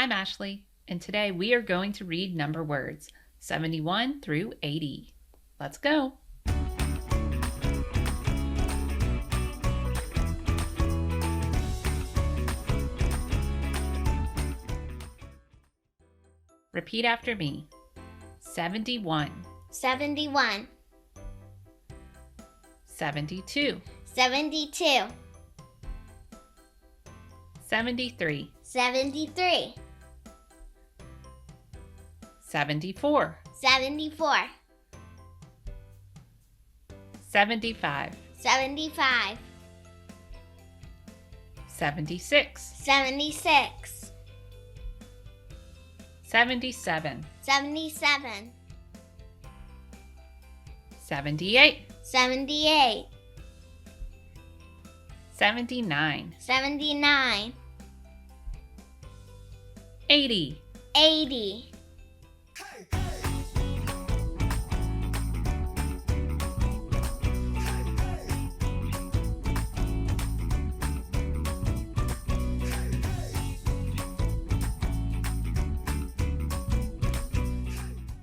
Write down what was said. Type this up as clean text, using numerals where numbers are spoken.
I'm Ashley, and today we are going to read number words 71 through 80. Let's go! Repeat after me. 71, 71, 72, 72, 73, 73, 74, 74, 75, 75, 76, 76, 77, 77, 78, 78, 79, 79, 80, 80,